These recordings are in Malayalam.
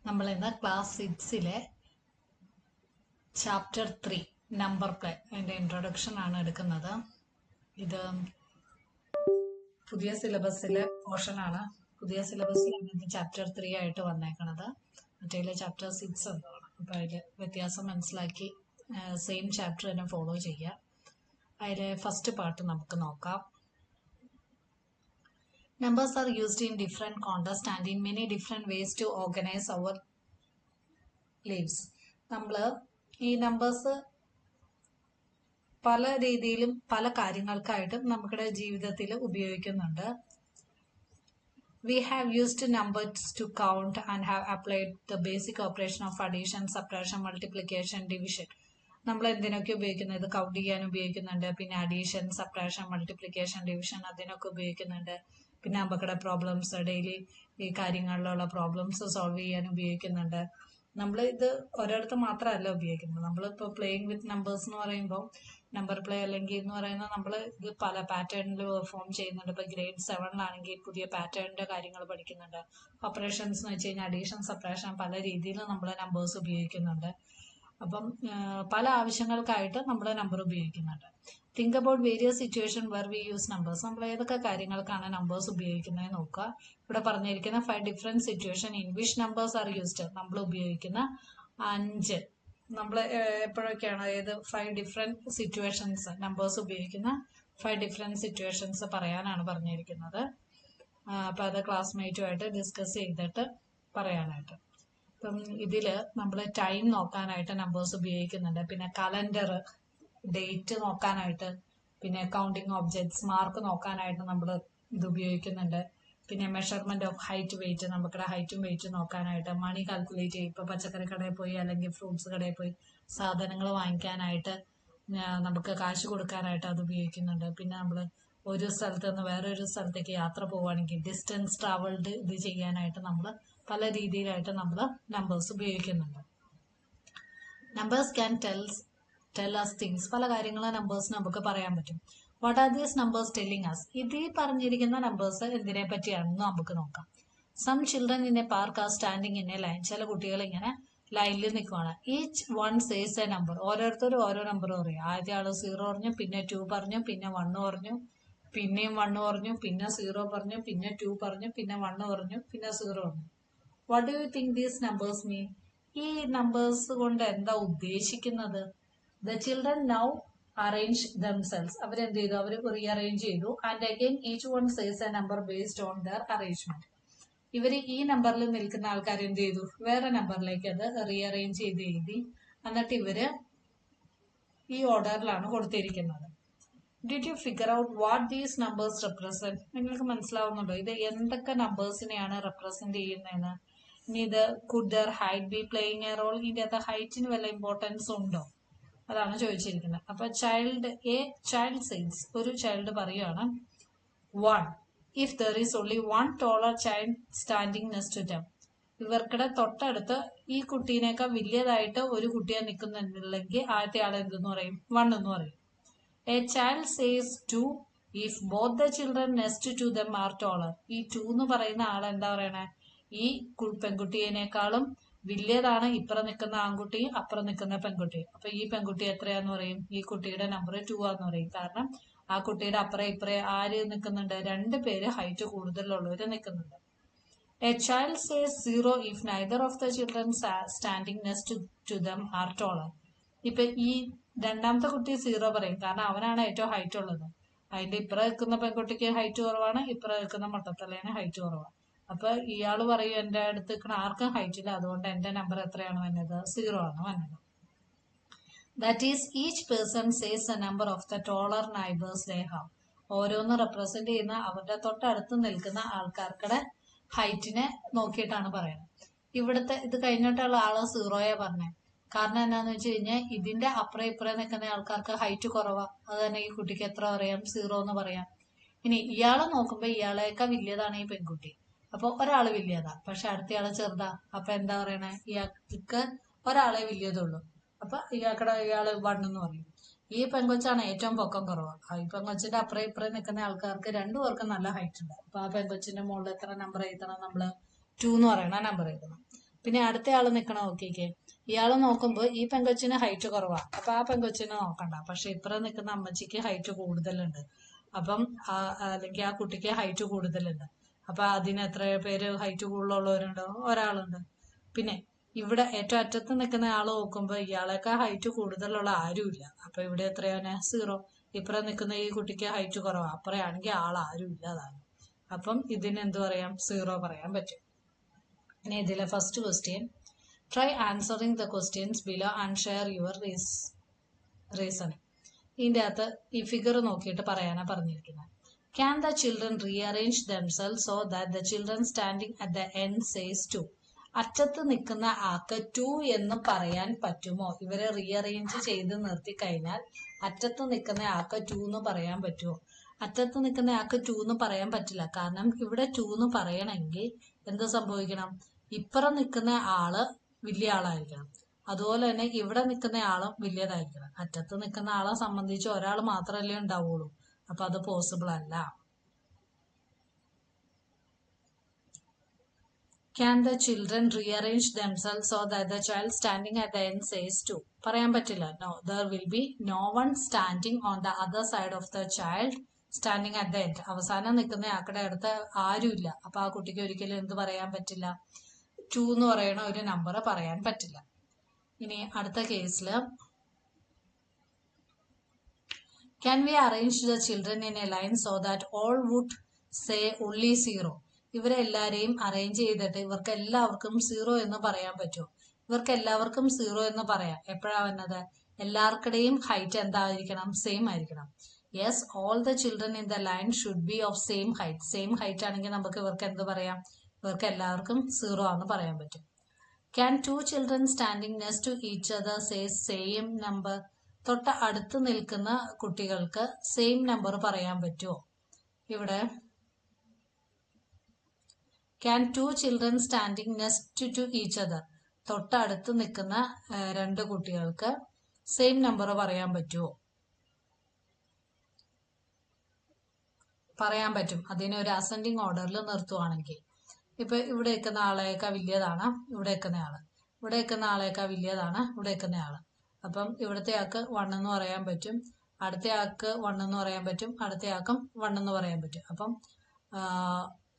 നമ്മൾ ഇന്ന് ക്ലാസ് 6-ലെ ചാപ്റ്റർ 3 നമ്പർ പ്ലേ അതിന്റെ ഇൻട്രൊഡക്ഷൻ ആണ് എടുക്കുന്നത്. ഇത് പുതിയ സിലബസിലെ പോർഷൻ ആണ്. പുതിയ സിലബസിലാണ് ഇത് ചാപ്റ്റർ 3 ആയിട്ട് വന്നേക്കുന്നത്. മറ്റേ ചാപ്റ്റർ 6 ഉണ്ടാണ്. അപ്പൊ അതിൽ വ്യത്യാസം മനസ്സിലാക്കി സെയിം ചാപ്റ്റർ തന്നെ ഫോളോ ചെയ്യുക. അതിലെ ഫസ്റ്റ് പാർട്ട് നമുക്ക് നോക്കാം. Numbers are used in different contexts and in many different ways to organize our lives. നമ്മൾ ഈ നമ്പേഴ്സ് പല രീതിയിലും പല കാര്യങ്ങൾക്കായിട്ടും നമ്മുടെ ജീവിതത്തിൽ ഉപയോഗിക്കുന്നുണ്ട്. We have used numbers to count and have applied the basic operation of addition, subtraction, multiplication, division. നമ്മൾ എന്തിനൊക്കെ ഉപയോഗിക്കുന്നത്? കൗണ്ട് ചെയ്യാൻ ഉപയോഗിക്കുന്നുണ്ട്. പിന്നെ അഡീഷൻ, സബ്ട്രാക്ഷൻ, മൾട്ടിപ്ലിക്കേഷൻ, ഡിവിഷൻ അതിനൊക്കെ ഉപയോഗിക്കുന്നുണ്ട്. പിന്നെ അപകട പ്രോബ്ലംസ്, ഡെയിലി ഈ കാര്യങ്ങളിലുള്ള പ്രോബ്ലംസ് സോൾവ് ചെയ്യാൻ ഉപയോഗിക്കുന്നുണ്ട്. നമ്മൾ ഇത് ഒരിടത്ത് മാത്രമല്ല ഉപയോഗിക്കുന്നത്. നമ്മളിപ്പോൾ പ്ലേയിങ് വിത്ത് നമ്പേഴ്സ് എന്ന് പറയുമ്പോൾ നമ്പർ പ്ലേ അല്ലെങ്കിൽ എന്ന് പറയുന്നത് നമ്മൾ ഇത് പല പാറ്റേണിൽ പെർഫോം ചെയ്യുന്നുണ്ട്. ഇപ്പോൾ ഗ്രേഡ് 7-ലാണെങ്കിൽ പുതിയ പാറ്റേണിന്റെ കാര്യങ്ങൾ പഠിക്കുന്നുണ്ട്. ഓപ്പറേഷൻസ് എന്ന് വെച്ച് കഴിഞ്ഞാൽ അഡീഷൻ, സബ്ട്രാക്ഷൻ പല രീതിയിൽ നമ്മൾ നമ്പേഴ്സ് ഉപയോഗിക്കുന്നുണ്ട്. അപ്പം പല ആവശ്യങ്ങൾക്കായിട്ട് നമ്മൾ നമ്പർ ഉപയോഗിക്കുന്നുണ്ട്. Think about various situation were we use numbers. നമ്മൾ ഏതൊക്കെ കാര്യങ്ങൾക്കാണ് നമ്പേഴ്സ് ഉപയോഗിക്കുന്നത് നോക്കുക. ഇവിടെ പറഞ്ഞിരിക്കുന്ന 5 different situation in which numbers are used. നമ്മൾ ഉപയോഗിക്കുന്ന 5 നമ്മൾ എപ്പോഴൊക്കെയാണ് 5 ഡിഫറെന്റ് സിറ്റുവേഷൻസ് നമ്പേഴ്സ് ഉപയോഗിക്കുന്ന 5 ഡിഫറെന്റ് സിറ്റുവേഷൻസ് പറയാനാണ് പറഞ്ഞിരിക്കുന്നത്. അപ്പൊ അത് ക്ലാസ്മേറ്റുമായിട്ട് ഡിസ്കസ് ചെയ്തിട്ട് പറയാനായിട്ട്. ഇപ്പം ഇതില് നമ്മൾ ടൈം നോക്കാനായിട്ട് നമ്പേഴ്സ് ഉപയോഗിക്കുന്നുണ്ട്. പിന്നെ കലണ്ടർ, ഡേറ്റ് നോക്കാനായിട്ട്, പിന്നെ കൗണ്ടിങ് ഒബ്ജക്ട്സ്, മാർക്ക് നോക്കാനായിട്ട് നമ്മൾ ഇത് ഉപയോഗിക്കുന്നുണ്ട്. പിന്നെ മെഷർമെന്റ് ഓഫ് ഹൈറ്റ്, വെയിറ്റ്, നമുക്കിടെ ഹൈറ്റും വെയിറ്റും നോക്കാനായിട്ട്, മണി കാൽക്കുലേറ്റ് ചെയ്യും. ഇപ്പൊ പച്ചക്കറി കടയിൽ പോയി അല്ലെങ്കിൽ ഫ്രൂട്ട്സ് കടയിൽ പോയി സാധനങ്ങൾ വാങ്ങിക്കാനായിട്ട് നമുക്ക് കാശ് കൊടുക്കാനായിട്ട് അത് ഉപയോഗിക്കുന്നുണ്ട്. പിന്നെ നമ്മൾ ഒരു സ്ഥലത്ത് നിന്ന് വേറൊരു സ്ഥലത്തേക്ക് യാത്ര പോവുകയാണെങ്കിൽ ഡിസ്റ്റൻസ് ട്രാവൽഡ് ഇത് ചെയ്യാനായിട്ട് നമ്മൾ പല രീതിയിലായിട്ട് നമ്മൾ നമ്പേഴ്സ് ഉപയോഗിക്കുന്നുണ്ട്. Numbers can tell us things. പല കാര്യങ്ങളും നമ്പേഴ്സ് നമുക്ക് പറയാൻ പറ്റും. What are these numbers telling us? ഇതിൽ പറഞ്ഞിരിക്കുന്ന നമ്പേഴ്സ് എന്തിനെ പറ്റിയാണെന്ന് നമുക്ക് നോക്കാം. Some children in a park are standing in a line. ചില കുട്ടികൾ ഇങ്ങനെ ലൈനിൽ നിൽക്കുവാണ്. Each one says a number. ഓരോരുത്തരും ഓരോ നമ്പർ പറയും. ആദ്യ ആള് 0 പറഞ്ഞു, പിന്നെ 2 പറഞ്ഞു, പിന്നെ 1 പറഞ്ഞു, പിന്നെയും 1 പറഞ്ഞു, പിന്നെ 0 പറഞ്ഞു, പിന്നെ 2 പറഞ്ഞു, പിന്നെ 1 പറഞ്ഞു, പിന്നെ 0 പറഞ്ഞു. What do you think these numbers mean? ഈ നമ്പേഴ്സ് കൊണ്ട് എന്താ ഉദ്ദേശിക്കുന്നത്? The children now arrange themselves. അവരെന്ത് ചെയ്തു? അവർ റീഅറേഞ്ച് ചെയ്തു. And again each one says a number based on their arrangement. ഇവര് ഈ നമ്പറിൽ നിൽക്കുന്ന ആൾക്കാർ എന്ത് ചെയ്തു? വേറെ നമ്പറിലേക്ക് അത് റീഅറേഞ്ച് ചെയ്ത് എഴുതി. എന്നിട്ട് ഇവര് ഈ ഓർഡറിലാണ് കൊടുത്തിരിക്കുന്നത്. Did you figure out what these numbers represent? നിങ്ങൾക്ക് മനസ്സിലാവുന്നുണ്ടോ ഇത് എന്തൊക്കെ നമ്പേഴ്സിനെയാണ് റെപ്രസെന്റ് ചെയ്യുന്നതെന്ന്? ഇനി ഇത് could their height be playing a role? ഇതിന്റെ അകത്ത് ഹൈറ്റിന് വല്ല ഇമ്പോർട്ടൻസ് ഉണ്ടോ? അതാണ് ചോദിച്ചിരിക്കുന്നത്. അപ്പൊ ചൈൽഡ് സെയിൽസ്, ഒരു ചൈൽഡ് പറയുകയാണ് 1 if there is only one taller child standing next to them. ഇവർക്കിടെ തൊട്ടടുത്ത് ഈ കുട്ടീനേക്കാൾ വലിയതായിട്ട് ഒരു കുട്ടിയെ നിൽക്കുന്നുണ്ടെങ്കിൽ ആദ്യത്തെ ആൾ എന്തെന്ന് പറയും? 1 എന്ന് പറയും. A child says 2 if both the children next to them are taller. ഈ 2 എന്ന് പറയുന്ന ആൾ എന്താ പറയണേ? ഈ പെൺകുട്ടിയേക്കാളും വലിയതാണ് ഇപ്പുറം നിൽക്കുന്ന ആൺകുട്ടിയും അപ്പുറം നിൽക്കുന്ന പെൺകുട്ടിയും. അപ്പൊ ഈ പെൺകുട്ടി എത്രയാന്ന് പറയും? ഈ കുട്ടിയുടെ നമ്പർ 2 ആന്ന് പറയും. കാരണം ആ കുട്ടിയുടെ അപ്പുറം ഇപ്പുറം ആര് നിൽക്കുന്നുണ്ട്? 2 പേര് ഹൈറ്റ് കൂടുതലുള്ളവര് നിൽക്കുന്നുണ്ട്. A child says 0 if neither of the children standing next to them are taller. ഇപ്പൊ ഈ രണ്ടാമത്തെ കുട്ടി 0 പറയും. കാരണം അവനാണ് ഏറ്റവും ഹൈറ്റ് ഉള്ളത്. അതിന്റെ ഇപ്പുറം നിൽക്കുന്ന പെൺകുട്ടിക്ക് ഹൈറ്റ് കുറവാണ്, ഇപ്പുറം നിൽക്കുന്ന മട്ടത്തലേന് ഹൈറ്റ് കുറവാണ്. അപ്പൊ ഇയാള് പറയും എന്റെ അടുത്ത് നിൽക്കുന്ന ആർക്കും ഹൈറ്റ് ഇല്ല, അതുകൊണ്ട് എന്റെ നമ്പർ എത്രയാണ് വന്നത്? 0 ആണ് വന്നത്. That is each person says a number of the taller neighbours they have. ഓരോന്ന് റെപ്രസെന്റ് ചെയ്യുന്ന അവരുടെ തൊട്ടടുത്ത് നിൽക്കുന്ന ആൾക്കാർക്കുടെ ഹൈറ്റിനെ നോക്കിയിട്ടാണ് പറയുന്നത്. ഇവിടുത്തെ ഇത് കഴിഞ്ഞിട്ടുള്ള ആള് 0 പറഞ്ഞേ. കാരണം എന്താന്ന് വെച്ച് കഴിഞ്ഞാൽ ഇതിന്റെ അപ്പുറം ഇപ്പുറം നിൽക്കുന്ന ആൾക്കാർക്ക് ഹൈറ്റ് കുറവാ. അത് തന്നെ ഈ കുട്ടിക്ക് എത്ര പറയാം? 0 എന്ന് പറയാം. ഇനി ഇയാളെ നോക്കുമ്പോ ഇയാളേക്കാൾ വലിയതാണ് ഈ പെൺകുട്ടി. അപ്പൊ ഒരാള് വലിയതാ, പക്ഷെ അടുത്തയാള് ചെറുതാ. അപ്പൊ എന്താ പറയണേ? ഇയാൾക്ക് ഒരാളെ വലിയതുള്ളൂ. അപ്പൊ ഇയാള് 1 എന്ന് പറയും. ഈ പെൺകൊച്ചാണ് ഏറ്റവും പൊക്കം കുറവ്. ഈ പെൺകൊച്ചിന്റെ അപ്പുറം ഇപ്പുറം നിൽക്കുന്ന ആൾക്കാർക്ക് 2 പേർക്കും നല്ല ഹൈറ്റ് ഉണ്ട്. അപ്പൊ ആ പെൺകൊച്ചിന്റെ മുകളിൽ എത്ര നമ്പർ എഴുതണം? നമ്മള് 2 എന്ന് പറയണ നമ്പർ എഴുതണം. പിന്നെ അടുത്ത ആള് നിൽക്കണ നോക്കിക്കേ, ഇയാള് നോക്കുമ്പോൾ ഈ പെങ്കൊച്ചിന് ഹൈറ്റ് കുറവാ, അപ്പൊ ആ പെങ്കൊച്ചിനെ നോക്കണ്ട. പക്ഷെ ഇപ്പുറം നിൽക്കുന്ന അമ്മച്ചിക്ക് ഹൈറ്റ് കൂടുതലുണ്ട്, അപ്പം അല്ലെങ്കിൽ ആ കുട്ടിക്ക് ഹൈറ്റ് കൂടുതലുണ്ട്. അപ്പൊ അതിന് എത്ര പേര് ഹൈറ്റ് കൂടുതലുള്ളവരുണ്ട്? ഒരാളുണ്ട്. പിന്നെ ഇവിടെ ഏറ്റവും അറ്റത്ത് നിൽക്കുന്ന ആള് നോക്കുമ്പോൾ ഇയാളെക്കാൾ ഹൈറ്റ് കൂടുതലുള്ള ആരുമില്ല. അപ്പൊ ഇവിടെ എത്രയാണ്? 0. ഇപ്പുറം നിൽക്കുന്ന ഈ കുട്ടിക്ക് ഹൈറ്റ് കുറവാ, അപ്പുറയാണെങ്കിൽ ആൾ ആരും ഇല്ലാതാണ്. അപ്പം ഇതിന് എന്ത് പറയാം? 0 പറയാൻ പറ്റും. ഇനി ഇതിലെ first question, try answering the questions below and share your reasoning. ഇതിൻ്റെ അകത്ത് ഈ ഫിഗർ നോക്കിയിട്ട് പറയാനാ പറഞ്ഞിരിക്കുന്നത്. Can the children rearrange themselves so that the children standing at the end says 2. അറ്റത്ത് നിൽക്കുന്ന ആൾക്ക് 2 എന്ന് പറയാൻ പറ്റുമോ? ഇവരെ റീഅറേഞ്ച് ചെയ്ത് നിർത്തി കഴിഞ്ഞാൽ അറ്റത്ത് നിൽക്കുന്ന ആൾക്ക് 2 എന്ന് പറയാൻ പറ്റുമോ? അറ്റത്ത് നിൽക്കുന്ന ആൾക്ക് 2 എന്ന് പറയാൻ പറ്റില്ല. കാരണം ഇവിടെ 2 എന്ന് പറയണമെങ്കിൽ എന്ത് സംഭവിക്കണം? ഇപ്പുറം നിൽക്കുന്ന ആള് വലിയ ആളായിരിക്കണം, അതുപോലെ തന്നെ ഇവിടെ നിൽക്കുന്ന ആളും വലിയതായിരിക്കണം. അറ്റത്ത് നിൽക്കുന്ന ആളെ സംബന്ധിച്ച് ഒരാൾ മാത്രമല്ലേ ഉണ്ടാവുള്ളൂ, അപ്പൊ അത് പോസിബിൾ അല്ല. Can the children rearrange themselves so that the child standing at the end says 2? പറയാൻ പറ്റില്ല. No, there will be no one standing on the other side of the child standing at the end. അവസാനം നിൽക്കുന്ന ആക്കടെ അടുത്ത് ആരുമില്ല, അപ്പൊ ആ കുട്ടിക്ക് ഒരിക്കലും എന്ത് പറയാൻ പറ്റില്ല? 2 എന്ന് പറയുന്ന ഒരു നമ്പർ പറയാൻ പറ്റില്ല. ഇനി അടുത്ത കേസിൽ, can we arrange the children in a line so that all would say only 0? ഇവരെ എല്ലാരെയും അറേഞ്ച് ചെയ്തിട്ട് ഇവർക്ക് എല്ലാവർക്കും 0 എന്ന് പറയാൻ പറ്റുമോ? ഇവർക്ക് എല്ലാവർക്കും 0 എന്ന് പറയാം. എപ്പോഴാ വന്നത്? എല്ലാവർക്കിടെയും ഹൈറ്റ് എന്തായിരിക്കണം? സെയിം ആയിരിക്കണം. Yes, all the children in the line should be of same height. Same height ആണെങ്കിൽ നമുക്ക് ഇവർക്ക് എന്ത് പറയാം? ഇവർക്ക് എല്ലാവർക്കും 0 ആണെന്ന് പറയാൻ പറ്റും. Can 2 children standing next to each other say same number? തൊട്ട് അടുത്ത് നിൽക്കുന്ന കുട്ടികൾക്ക് സെയിം നമ്പർ പറയാൻ പറ്റുമോ? ഇവിടെ can 2 children standing next to each other, തൊട്ടടുത്ത് നിൽക്കുന്ന 2 കുട്ടികൾക്ക് സെയിം നമ്പർ പറയാൻ പറ്റുമോ? പറയാൻ പറ്റും. അതിനെ ഒരു അസെൻഡിങ് ഓർഡറിൽ നിർത്തുവാണെങ്കിൽ. ഇപ്പൊ ഇവിടെ നിൽക്കുന്ന ആളേക്കാൾ വലിയതാണ് ഇവിടെ നിൽക്കുന്ന ആള്, ഇവിടെ നിൽക്കുന്ന ആളേക്കാൾ വലിയതാണ് ഇവിടെ നിൽക്കുന്ന ആള്. അപ്പം ഇവിടുത്തെ ആൾക്ക് 1 എന്ന് പറയാൻ പറ്റും, അടുത്ത ആൾക്ക് 1 എന്ന് പറയാൻ പറ്റും, അടുത്ത ആൾക്കും 1 എന്ന് പറയാൻ പറ്റും. അപ്പം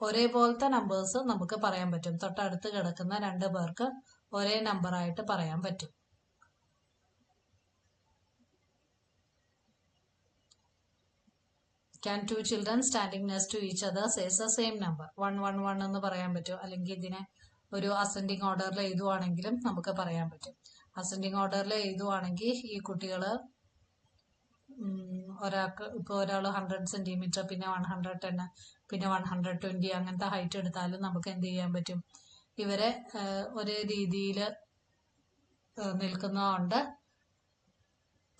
ഒരേപോലത്തെ നമ്പേഴ്സ് നമുക്ക് പറയാൻ പറ്റും. തൊട്ടടുത്ത് കിടക്കുന്ന 2 പേർക്ക് ഒരേ നമ്പറായിട്ട് പറയാൻ പറ്റും. Can 2 children standing next to each other says the same number? 1 1 1 എന്ന് പറയാൻ പറ്റും. അല്ലെങ്കിൽ ഇതിനെ ഒരു അസെൻഡിങ് ഓർഡറിൽ എഴുതുവാണെങ്കിലും നമുക്ക് പറയാൻ പറ്റും. അസെൻഡിങ് ഓർഡറിൽ എഴുതുവാണെങ്കിൽ ഈ കുട്ടികള് ഒരാൾക്ക് ഇപ്പോൾ ഒരാൾ 100 സെന്റിമീറ്റർ, പിന്നെ 110, പിന്നെ 120 അങ്ങനത്തെ ഹൈറ്റ് എടുത്താലും നമുക്ക് എന്ത് ചെയ്യാൻ പറ്റും? ഇവരെ ഒരേ രീതിയിൽ നിൽക്കുന്നതുകൊണ്ട്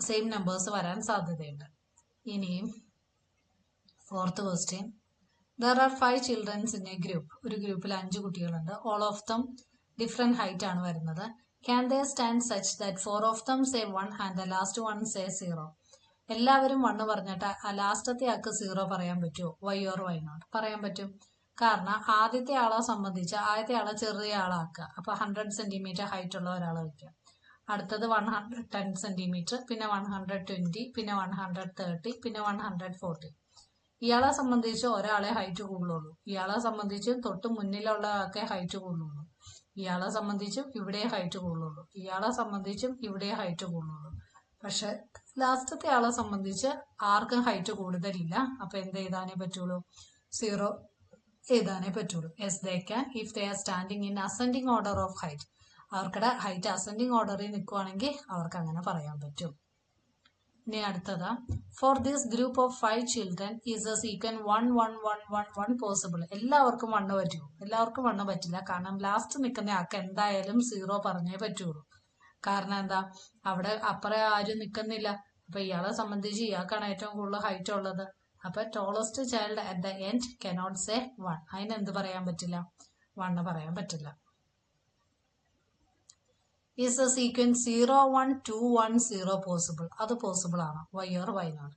സെയിം നമ്പേഴ്സ് വരാൻ സാധ്യതയുണ്ട്. ഇനിയും fourth question, there are 5 childrens in A group. ഒരു ഗ്രൂപ്പിൽ 5 കുട്ടികളുണ്ട്. All of them different height ആണ് വരുന്നത്. Can they stand such that 4 of them say 1 and the last 1 say 0? എല്ലാവരും 1 പറഞ്ഞിട്ട് ആ ലാസ്റ്റത്തെ ആൾക്ക് 0 പറയാൻ പറ്റുമോ? Why or why not? പറയാൻ പറ്റും. കാരണം ആദ്യത്തെ ആളെ സംബന്ധിച്ച് ആദ്യത്തെ ആളെ ചെറിയ ആളാക്കുക. അപ്പൊ 100 സെന്റിമീറ്റർ ഹൈറ്റ് ഉള്ള ഒരാളെ വയ്ക്കുക. അടുത്തത് 110 സെന്റിമീറ്റർ, പിന്നെ 120, പിന്നെ 130, പിന്നെ 140. ഇയാളെ സംബന്ധിച്ച് ഒരാളെ ഹൈറ്റ് കൂടുതലുള്ളൂ. ഇയാളെ സംബന്ധിച്ച് തൊട്ട് മുന്നിലുള്ള ആൾക്കെ ഹൈറ്റ് കൂടുതലുള്ളൂ. ഇയാളെ സംബന്ധിച്ചും ഇവിടെ ഹൈറ്റ് കൂടുതലുള്ളൂ. ഇയാളെ സംബന്ധിച്ചും ഇവിടെ ഹൈറ്റ് കൂടുതലുള്ളൂ. പക്ഷെ ലാസ്റ്റത്തെ ആളെ സംബന്ധിച്ച് ആർക്കും ഹൈറ്റ് കൂടുതലില്ല. അപ്പൊ എന്ത് എഴുതാനേ പറ്റുള്ളൂ? 0 എഴുതാനേ പറ്റുള്ളൂ. Yes they can if they are standing in ascending order of height. അവർക്കടെ ഹൈറ്റ് അസെൻഡിങ് ഓർഡറിൽ നിൽക്കുവാണെങ്കിൽ അവർക്ക് അങ്ങനെ പറയാൻ പറ്റും. ഇനി അടുത്തതാ, for this group of 5 children is a sequence 1 1 1 1 1 possible. എല്ലാവർക്കും 1 പറ്റുമോ? എല്ലാവർക്കും 1 പറ്റില്ല. കാരണം ലാസ്റ്റ് നിൽക്കുന്ന ആൾക്ക് എന്തായാലും 0 പറഞ്ഞേ പറ്റുള്ളൂ. കാരണം എന്താ? അവിടെ അപ്പുറം ആരും നിൽക്കുന്നില്ല. അപ്പൊ ഇയാളെ സംബന്ധിച്ച് ഇയാൾക്കാണ് ഏറ്റവും കൂടുതൽ ഹൈറ്റ് ഉള്ളത്. അപ്പൊ tallest child at the end cannot say 1. അതിനെന്ത് പറയാൻ പറ്റില്ല? 1 പറയാൻ പറ്റില്ല. Is a sequence 0 1 2 1 0 possible? അത് പോസിബിൾ ആണ്. Why or why not?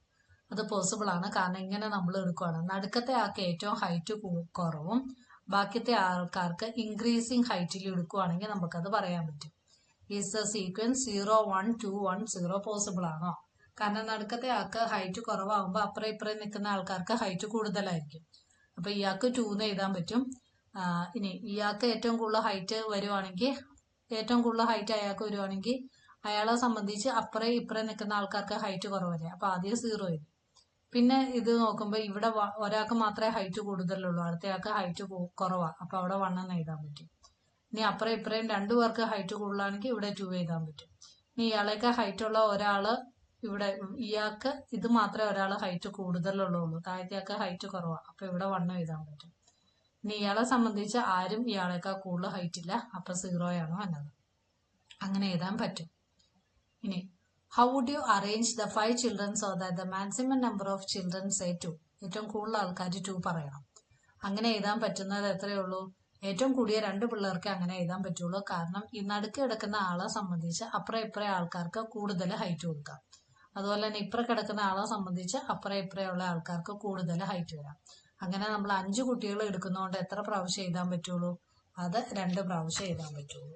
അത് പോസിബിൾ ആണ്. കാരണം ഇങ്ങനെ നമ്മൾ എടുക്കുകയാണ്, നടുക്കത്തെ ആൾക്ക് ഏറ്റവും ഹൈറ്റ് കുറവും ബാക്കിയത്തെ ആൾക്കാർക്ക് ഇൻക്രീസിങ് ഹൈറ്റിൽ എടുക്കുവാണെങ്കിൽ നമുക്കത് പറയാൻ പറ്റും. ഈസ് ദ സീക്വൻസ് 0 1 2 1 0 പോസിബിൾ ആണോ? കാരണം നടുക്കത്തെ ആൾക്ക് ഹൈറ്റ് കുറവാകുമ്പോൾ അപ്പുറം ഇപ്പുറം നിൽക്കുന്ന ആൾക്കാർക്ക് ഹൈറ്റ് കൂടുതലായിരിക്കും. അപ്പൊ ഇയാൾക്ക് 2 എന്ന് എഴുതാൻ പറ്റും. ഇനി ഇയാൾക്ക് ഏറ്റവും കൂടുതൽ ഹൈറ്റ് വരുവാണെങ്കിൽ, ഏറ്റവും കൂടുതൽ ഹൈറ്റ് അയാൾക്ക് വരുവാണെങ്കിൽ അയാളെ സംബന്ധിച്ച് അപ്പുറം ഇപ്പുറം നിൽക്കുന്ന ആൾക്കാർക്ക് ഹൈറ്റ് കുറവല്ലേ, അപ്പൊ ആദ്യം 0 എഴുതി. പിന്നെ ഇത് നോക്കുമ്പോൾ ഇവിടെ ഒരാൾക്ക് മാത്രമേ ഹൈറ്റ് കൂടുതലുള്ളൂ, അടുത്തയാൾക്ക് ഹൈറ്റ് കുറവാ, അപ്പൊ അവിടെ 1 എന്ന് എഴുതാൻ പറ്റും. ഇനി അപ്പുറം ഇപ്പുറം 2 പേർക്ക് ഹൈറ്റ് കൂടുതലാണെങ്കിൽ ഇവിടെ 2 എഴുതാൻ പറ്റും. ഇനി ഇയാളേക്ക് ഹൈറ്റ് ഉള്ള ഒരാള് ഇവിടെ, ഇയാൾക്ക് ഇത് മാത്രമേ ഒരാൾ ഹൈറ്റ് കൂടുതലുള്ളൂ, താഴത്തേക്ക് ഹൈറ്റ് കുറവാ, അപ്പൊ ഇവിടെ 1 എഴുതാൻ പറ്റും. ഇനി ഇയാളെ സംബന്ധിച്ച് ആരും ഇയാളേക്കാൾ കൂടുതൽ ഹൈറ്റ് ഇല്ല, അപ്പൊ 0 ആണ് വന്നത്. അങ്ങനെ എഴുതാൻ പറ്റും. ഇനി how would you arrange the 5 children so that the maximum number of children say 2? ഏറ്റവും കൂടുതൽ ആൾക്കാർ 2 പറയണം. അങ്ങനെ എഴുതാൻ പറ്റുന്നത് എത്രയേ ഉള്ളൂ? ഏറ്റവും കൂടിയ 2 പിള്ളേർക്ക് അങ്ങനെ എഴുതാൻ പറ്റുള്ളൂ. കാരണം ഈ നടുക്ക് കിടക്കുന്ന ആളെ സംബന്ധിച്ച് അപ്പുറം ഇപ്പുറം ആൾക്കാർക്ക് കൂടുതൽ ഹൈറ്റ് കൊടുക്കാം. അതുപോലെ തന്നെ ഇപ്പുറം കിടക്കുന്ന ആളെ സംബന്ധിച്ച് അപ്പുറം ഇപ്പുറമുള്ള ആൾക്കാർക്ക് കൂടുതൽ ഹൈറ്റ് വരാം. അങ്ങനെ നമ്മൾ 5 കുട്ടികൾ എടുക്കുന്നതുകൊണ്ട് എത്ര പ്രാവശ്യം എഴുതാൻ പറ്റുള്ളൂ? അത് 2 പ്രാവശ്യം എഴുതാൻ പറ്റുള്ളൂ.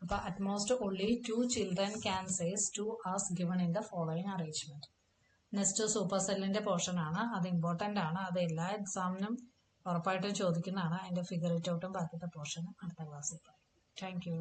അപ്പൊ utmost only 2 children can says 2 as given in the following arrangement. Next super സെല്ലിന്റെ പോർഷൻ ആണ്. അത് ഇമ്പോർട്ടന്റ് ആണ്. അത് എല്ലാ എക്സാമിനും ഉറപ്പായിട്ടും ചോദിക്കുന്നതാണ്. അതിന്റെ ഫിഗർ ഇറ്റ് ഔട്ടും ബാക്കിത്തെ പോർഷനും അടുത്ത ക്ലാസ്സിൽ. Thank you.